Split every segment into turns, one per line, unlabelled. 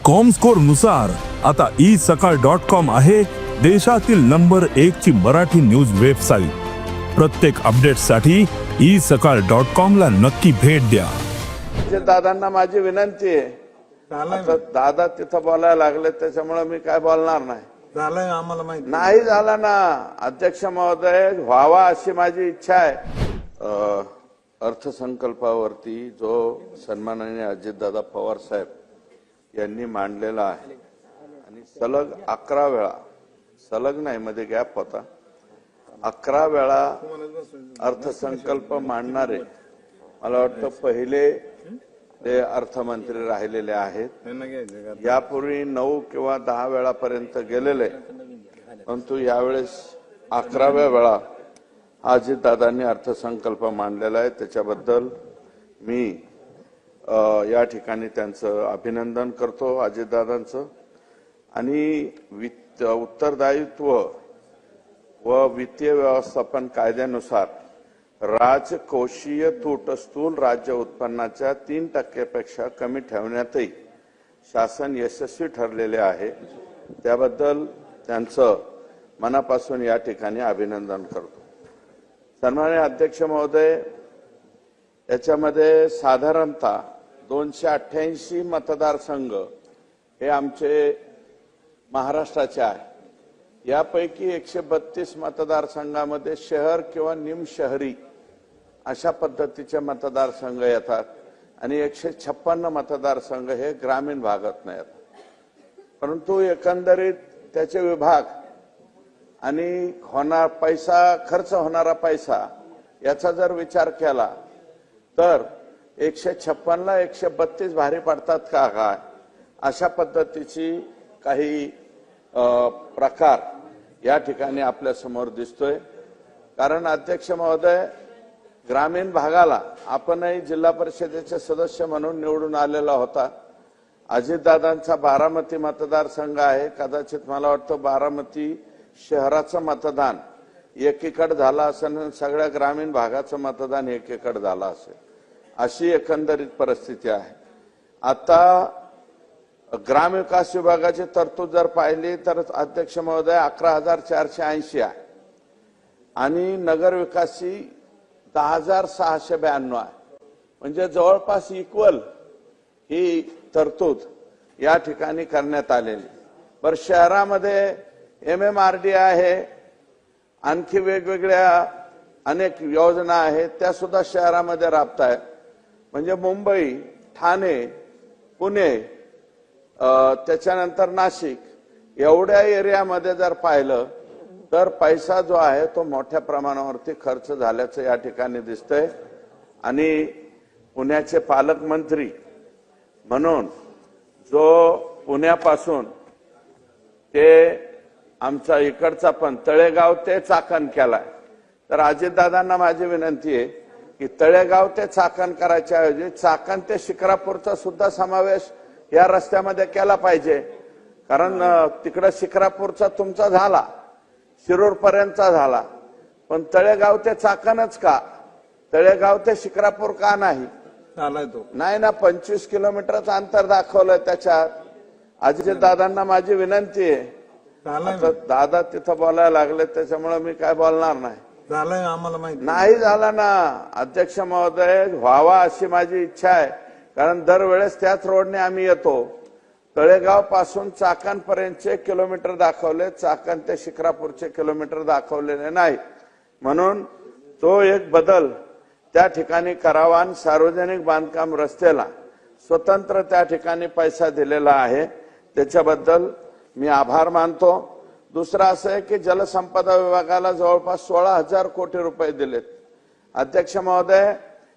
Comscore नुसार आता isakal.com आहे देशातील नंबर 1 ची मराठी न्यूज वेबसाईट। प्रत्येक अपडेटसाठी isakal.com ला नक्की भेट द्या।
दादांना माझी विनंती आहे, आता दादा तिथं बोलायला लागले त्याच्यामुळे मी काय बोलणार नाही।
झालंय आम्हाला माहिती
नाही झाला ना अध्यक्ष महोदय, व्हावा अशी माझी इच्छा आहे। अर्थसंकल्पावरती जो सन्माननीय अजितदादा पवार साहेब यांनी मांडलेला आहे आणि सलग 11 वेळा, सलग नाही मध्ये गॅप होता, 11 वेळा अर्थसंकल्प मांडणारे मला वाटतं पहिले ते अर्थमंत्री राहिलेले आहेत। यापूर्वी 9 किंवा 10 वेळापर्यंत गेलेले, परंतु यावेळेस 11व्या वेळा अजितदादांनी अर्थसंकल्प मांडलेला आहे। त्याच्याबद्दल मी या ठिकाणी त्यांचं अभिनंदन करतो अजितदादांचं। आणि उत्तरदायित्व व वित्तीय व्यवस्थापन कायद्यानुसार राजकोषीय तूट स्थूल राज्य उत्पन्नाच्या 3% पेक्षा कमी ठेवण्यातही शासन यशस्वी ठरलेले आहे। त्याबद्दल त्यांचं मनापासून या ठिकाणी अभिनंदन करतो। सन्माननीय अध्यक्ष महोदय, याच्यामध्ये साधारणतः 288 मतदारसंघ हे आमचे महाराष्ट्राचे आहे। यापैकी 132 मतदारसंघामध्ये शहर किंवा निमशहरी अशा पद्धतीचे मतदारसंघ येतात आणि 156 मतदारसंघ हे ग्रामीण भागात येतात। परंतु एकंदरीत त्याचे विभाग आणि खर्च होणारा पैसा याचा जर विचार केला तर 156 ला 132 भारी पडतात का काय, अशा पद्धतीची काही प्रकार या ठिकाणी आपल्या समोर दिसतोय। कारण अध्यक्ष महोदय, ग्रामीण भागाला आपणही जिल्हा परिषदेचे सदस्य म्हणून निवडून आलेला होता। अजितदादांचा बारामती मतदारसंघ आहे, कदाचित मला वाटतं बारामती शहराचं मतदान एकीकडे झालं असेल आणि सगळ्या ग्रामीण भागाचं मतदान एकीकडे झालं असेल, अशी एकंदरीत परिस्थिती आहे। आता ग्रामविकास विभागाची तरतूद जर पाहिली तर अध्यक्ष महोदय 11,480 आहे आणि नगर विकासची 10,692 आहे, म्हणजे जवळपास इक्वल ही तरतूद या ठिकाणी करण्यात आलेली। पर शहरामध्ये MMRD आहे, आणखी वेगवेगळ्या अनेक योजना आहेत, त्या सुद्धा शहरामध्ये राबतायत। म्हणजे मुंबई, ठाणे, पुणे, त्याच्यानंतर नाशिक एवढ्या एरियामध्ये जर पाहिलं तर पैसा जो आहे तो मोठ्या प्रमाणावरती खर्च झाल्याचं या ठिकाणी दिसतंय। आणि पुण्याचे पालकमंत्री म्हणून जो पुण्यापासून ते आमचा इकडचा पण तळेगाव ते चाकण केलाय, तर अजितदादांना माझी विनंती आहे की तळेगाव ते चाकण करायच्या ऐवजी चाकण ते शिक्रापूरचा सुद्धा समावेश या रस्त्यामध्ये केला पाहिजे। कारण तिकडे शिक्रापूरचा तुमचा झाला, शिरूर पर्यंतचा झाला, पण तळेगाव ते चाकणच का, तळेगाव ते शिक्रापूर का नाही? नाही ना, 25 किलोमीटरचं अंतर दाखवलंय त्याच्यात। अजितदादांना माझी विनंती आहे, आता दादा तिथं बोलायला लागले त्याच्यामुळे मी काय बोलणार नाही।
झालंय आम्हाला माहिती
नाही झाला ना अध्यक्ष महोदय, व्हावा अशी माझी इच्छा आहे। कारण दरवेळेस त्याच रोडने आम्ही येतो, तळेगाव पासून चाकण पर्यंतचे किलोमीटर दाखवले, चाकण ते शिक्रापूरचे किलोमीटर दाखवलेले नाही। म्हणून तो एक बदल त्या ठिकाणी करावा आणि सार्वजनिक बांधकाम रस्त्याला स्वतंत्र त्या ठिकाणी पैसा दिलेला आहे, त्याच्याबद्दल मी आभार मानतो। दुसरा असं आहे की जलसंपदा विभागाला जवळपास 16,000 कोटी रुपये दिलेत। अध्यक्ष महोदय,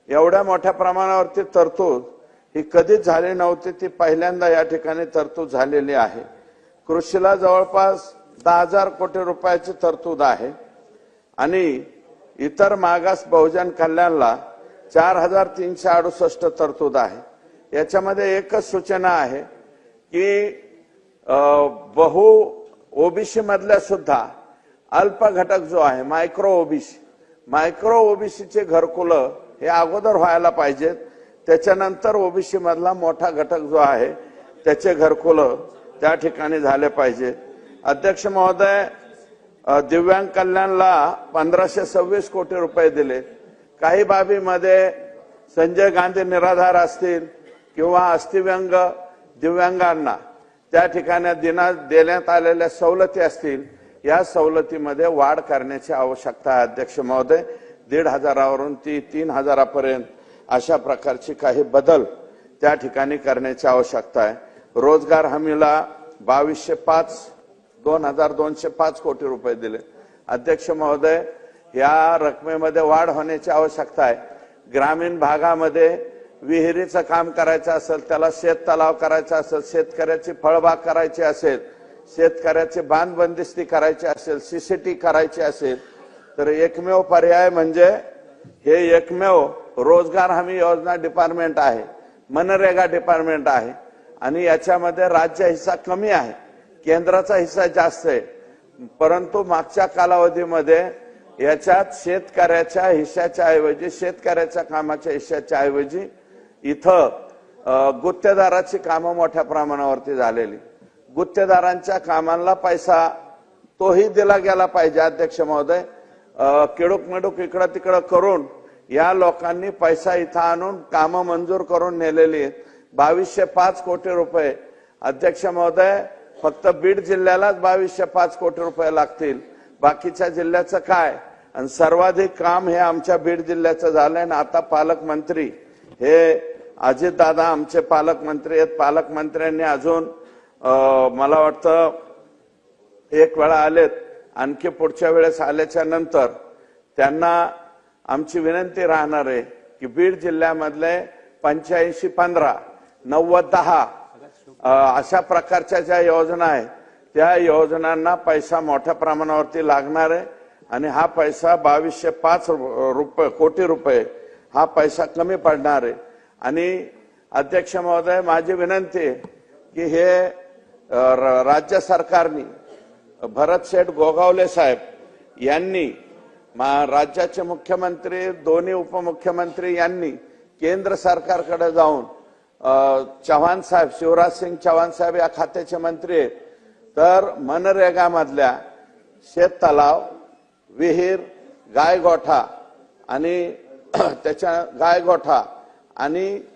एवढ्या मोठ्या प्रमाणावरती तरतूद ही कधीच झाली नव्हती, ती पहिल्यांदा या ठिकाणी तरतूद झालेली आहे। कृषीला जवळपास 10,000 कोटी रुपयाची तरतूद आहे आणि इतर मागास बहुजन कल्याणला 4,368 तरतूद आहे। याच्यामध्ये एकच सूचना आहे की बहु ओबीसी मधल्या सुद्धा अल्प घटक जो आहे मायक्रो ओबीसीचे घरकुलं हे अगोदर व्हायला पाहिजेत, त्याच्यानंतर ओबीसी मधला मोठा घटक जो आहे त्याचे घरकुल त्या ठिकाणी झाले पाहिजे. अध्यक्ष महोदय, दिव्यांग कल्याणला 1526 कोटी रुपये दिले. काही बाबीमध्ये संजय गांधी निराधार असतील किंवा अस्थिव्यंग दिव्यांगांना त्या ठिकाणी देण्यात आलेल्या सवलती असतील, या सवलतीमध्ये वाढ करण्याची आवश्यकता आहे. अध्यक्ष महोदय, 1,500 वरून 3,000 अशा प्रकारची काही बदल त्या ठिकाणी करण्याची आवश्यकता आहे. रोजगार हमीला 2,205 कोटी रुपये दिले. अध्यक्ष महोदय, या रकमेमध्ये वाढ होण्याची आवश्यकता आहे. ग्रामीण भागामध्ये विहिरीचं काम करायचं असेल, त्याला शेत तलाव करायचा असेल, शेतकऱ्याची फळबाग करायची असेल, शेतकऱ्याची बांध बंदिस्ती करायची असेल, सीसीटी करायची असेल, तर एकमेव पर्याय म्हणजे हे एकमेव रोजगार हमी योजना डिपार्टमेंट आहे, मनरेगा डिपार्टमेंट आहे. आणि याच्यामध्ये राज्य हिस्सा कमी आहे, केंद्राचा हिस्सा जास्त आहे. परंतु मागच्या कालावधीमध्ये याच्यात शेतकऱ्याच्या हिश्श्याच्या ऐवजी, शेतकऱ्याच्या कामाच्या हिश्श्याच्या ऐवजी इथं गुत्तेदाराची कामं मोठ्या प्रमाणावरती झालेली. गुत्तेदारांच्या कामांना पैसा तोही दिला गेला पाहिजे. अध्यक्ष महोदय, किडूक मिडूक इकडं तिकडं करून या लोकांनी पैसा इथं आणून कामं मंजूर करून नेलेली आहेत. 2,205 कोटी रुपये. अध्यक्ष महोदय, फक्त बीड जिल्ह्यालाच 2,205 कोटी रुपये लागतील, बाकीच्या जिल्ह्याचं काय? आणि सर्वाधिक काम हे आमच्या बीड जिल्ह्याचं झालंय. आणि आता पालकमंत्री हे अजितदादा आमचे पालकमंत्री आहेत. पालकमंत्र्यांनी अजून मला वाटतं एक वेळा आलेत, आणखी पुढच्या वेळेस आल्याच्या नंतर त्यांना आमची विनंती राहणार आहे की बीड जिल्ह्यामधले 85-15, 90-10 अशा प्रकारच्या ज्या योजना आहेत त्या योजनांना पैसा मोठ्या प्रमाणावरती लागणार आहे. आणि हा पैसा 2,205 कोटी रुपये हा पैसा कमी पडणार आहे. आणि अध्यक्ष महोदय, माझी विनंती आहे की हे राज्य सरकारने भरत शेठ गोगावले साहेब यांनी, राज्याचे मुख्यमंत्री, दोन्ही उपमुख्यमंत्री यांनी केंद्र सरकारकडे जाऊन, चव्हाण साहेब, शिवराज सिंग चव्हाण साहेब या खात्याचे मंत्री आहेत, तर मनरेगा मधल्या शेत तलाव, विहीर, गायगोठा आणि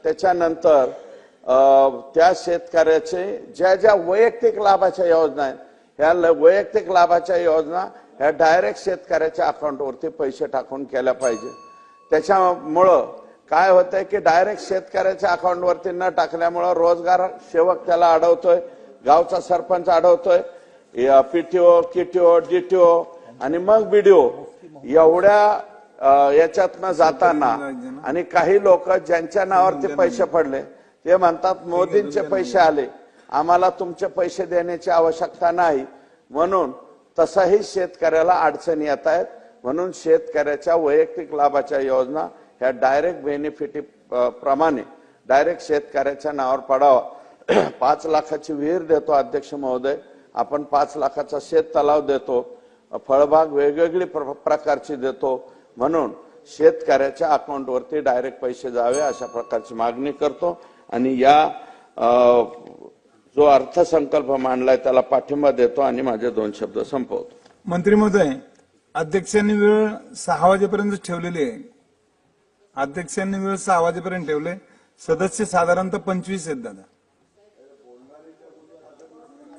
त्याच्यानंतर त्या शेतकऱ्याचे ज्या ज्या वैयक्तिक लाभाच्या योजना आहेत, ह्या वैयक्तिक लाभाच्या योजना ह्या डायरेक्ट शेतकऱ्याच्या अकाउंटवरती पैसे टाकून केल्या पाहिजे. त्याच्यामुळं काय होतंय की डायरेक्ट शेतकऱ्याच्या अकाउंटवरती न टाकल्यामुळं रोजगार सेवक त्याला अडवतोय, गावचा सरपंच अडवतोय, पीटीओ, किटीओ, डीटीओ आणि मग बीडीओ एवढ्या याच्यातनं जाताना, आणि काही लोक ज्यांच्या नावावरती पैसे पडले ते म्हणतात मोदींचे पैसे आले, आम्हाला तुमचे पैसे देण्याची आवश्यकता नाही. म्हणून तसाही शेतकऱ्याला अडचणी येत आहेत. म्हणून शेतकऱ्याच्या वैयक्तिक लाभाच्या योजना ह्या डायरेक्ट बेनिफिट प्रमाणे डायरेक्ट शेतकऱ्याच्या नावावर पडावा. 5 लाखाची विहीर देतो अध्यक्ष महोदय, आपण 5 लाखाचा शेत तलाव देतो, फळबाग वेगवेगळी प्रकारची देतो. म्हणून शेतकऱ्याच्या अकाउंटवरती डायरेक्ट पैसे जावे अशा प्रकारची मागणी करतो. आणि या जो अर्थसंकल्प मांडलाय त्याला पाठिंबा देतो आणि माझे 2 शब्द संपवतो.
मंत्री महोदय, अध्यक्षांनी वेळ 6 वाजेपर्यंत ठेवलेली आहे. अध्यक्षांनी वेळ 6 वाजेपर्यंत ठेवले. सदस्य साधारणतः 25 आहेत दादा.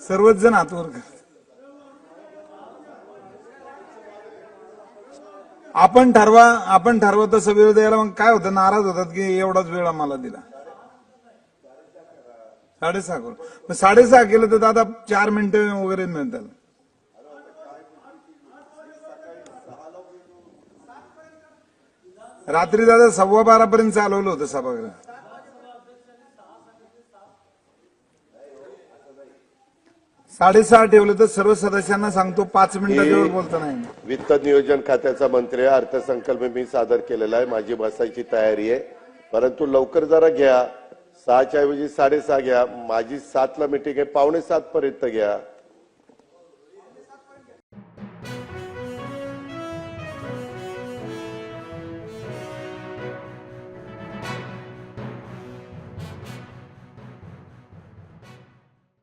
सर्वच जण हातवर करतात. आपण ठरवा तसं वेळ द्यायला मग काय होतं, नाराज होतात की एवढाच वेळ आम्हाला दिला. 6:30 करू. 6:30 केलं तर दादा 4 मिनिटं वगैरे मिळतात. रात्री दादा 12:15 पर्यंत चालवलं होतं सभागृह. साडेसहा ठेवलं तर सर्व सदस्यांना सांगतो 5 मिनिटांवर बोलता नाही.
वित्त नियोजन खात्याचा मंत्री अर्थसंकल्प मी सादर केलेला आहे. माझी बसायची तयारी आहे, परंतु लवकर जरा घ्या. 6च्या ऐवजी 6:30 घ्या. माझी 7ला मीटिंग आहे, 6:45 पर्यंत घ्या.